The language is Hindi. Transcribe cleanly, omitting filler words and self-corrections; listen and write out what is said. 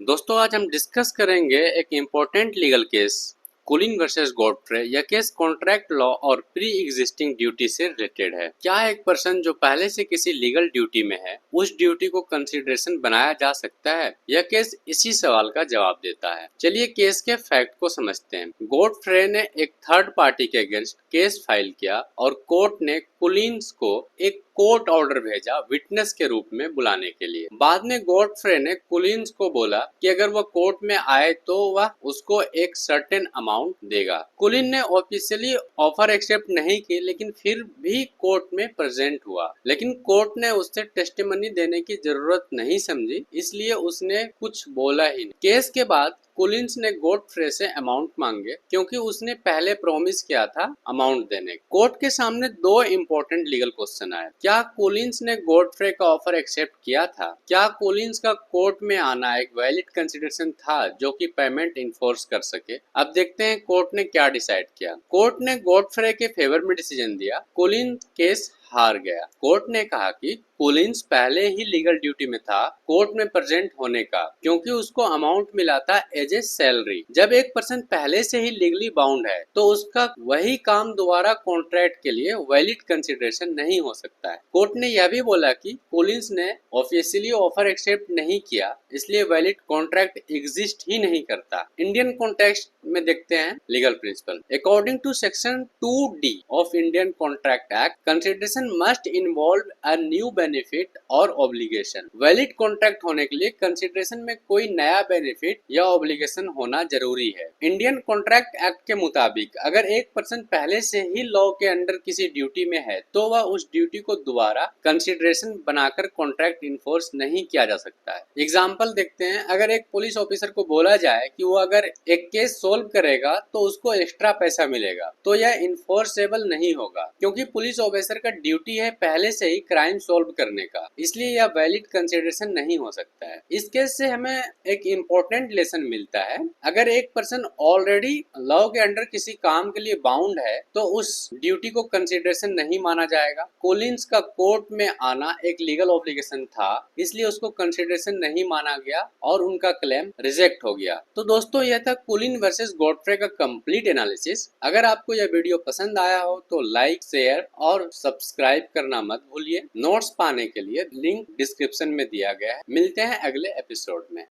दोस्तों आज हम डिस्कस करेंगे एक important legal case Collins versus Godfrey. यह केस कॉन्ट्रैक्ट लॉ और प्री एग्जिस्टिंग ड्यूटी से रिलेटेड है। क्या एक पर्सन जो पहले से किसी लीगल ड्यूटी में है उस ड्यूटी को कंसिडरेशन बनाया जा सकता है? यह केस इसी सवाल का जवाब देता है। चलिए केस के फैक्ट को समझते हैं। गॉडफ्रे ने एक थर्ड पार्टी के अगेंस्ट केस फाइल किया और कोर्ट ने कूलिन्स को एक कोर्ट ऑर्डर भेजा विटनेस के रूप में बुलाने के लिए। बाद में गॉडफ्रे ने कूलिन्स को बोला कि अगर वह कोर्ट में आए तो वह उसको एक सर्टेन अमाउंट देगा। कूलिन ने ऑफिशियली ऑफर एक्सेप्ट नहीं की, लेकिन फिर भी कोर्ट में प्रेजेंट हुआ। लेकिन कोर्ट ने उससे टेस्टिमनी देने की जरूरत नहीं समझी, इसलिए उसने कुछ बोला ही नहीं। केस के बाद कूलिन्स ने गॉडफ्रे से अमाउंट मांगे क्योंकि उसने पहले प्रॉमिस किया था अमाउंट देने। कोर्ट के सामने दो इम्पोर्टेंट लीगल क्वेश्चन आए। क्या कूलिन्स ने गॉडफ्रे का ऑफर एक्सेप्ट किया था? क्या कूलिन्स का कोर्ट में आना एक वैलिड कंसिडरेशन था जो कि पेमेंट इन्फोर्स कर सके? अब देखते हैं कोर्ट ने क्या डिसाइड किया। कोर्ट ने गॉडफ्रे के फेवर में डिसीजन दिया। कूलिन्स केस हार गया। कोर्ट ने कहा कि कूलिन्स पहले ही लीगल ड्यूटी में था कोर्ट में प्रेजेंट होने का, क्योंकि उसको अमाउंट मिला था एज ए सैलरी। जब एक पर्सन पहले से ही लीगली बाउंड है तो उसका वही काम दोबारा कॉन्ट्रैक्ट के लिए वैलिड कंसिडरेशन नहीं हो सकता है। कोर्ट ने यह भी बोला कि कूलिन्स ने ऑफिशियली ऑफर एक्सेप्ट नहीं किया, इसलिए वैलिड कॉन्ट्रैक्ट एग्जिस्ट ही नहीं करता। इंडियन कॉन्टेक्स्ट में देखते हैं legal principle. According to section 2D of Indian contract act, consideration must involve a new benefit और ऑब्लिगेशन। वैलिड कॉन्ट्रैक्ट होने के लिए कंसिडरेशन में कोई नया बेनिफिट या ऑब्लिगेशन होना जरूरी है। इंडियन कॉन्ट्रैक्ट एक्ट के मुताबिक अगर एक पर्सन पहले से ही लॉ के अंडर किसी ड्यूटी में है तो वह उस ड्यूटी को दोबारा कंसिडरेशन बनाकर कॉन्ट्रैक्ट इन्फोर्स नहीं किया जा सकता है। एग्जाम्पल देखते हैं। अगर एक पुलिस ऑफिसर को बोला जाए कि वो अगर एक केस सोल्व करेगा तो उसको एक्स्ट्रा पैसा मिलेगा, तो यह इन्फोर्सेबल नहीं होगा, क्योंकि पुलिस ऑफिसर का ड्यूटी है पहले से ही क्राइम सोल्व करने का, इसलिए यह वैलिड कंसिडरेशन नहीं हो सकता है। इस केस से हमें एक इम्पोर्टेंट लेसन मिलता है। अगर एक पर्सन ऑलरेडी लॉ के अंडर किसी काम के लिए बाउंड है तो उस ड्यूटी को कंसिडरेशन नहीं माना जाएगा। कूलिन्स का कोर्ट में आना एक लीगल ऑब्लिगेशन था, इसलिए उसको कंसिडरेशन नहीं माना गया और उनका क्लेम रिजेक्ट हो गया। तो दोस्तों यह था कूलिन वर्सेस गॉडफ्रे का कंप्लीट एनालिसिस। अगर आपको यह वीडियो पसंद आया हो तो लाइक, शेयर और सब्सक्राइब करना मत भूलिए। नोट्स पाने के लिए लिंक डिस्क्रिप्शन में दिया गया है। मिलते हैं अगले एपिसोड में।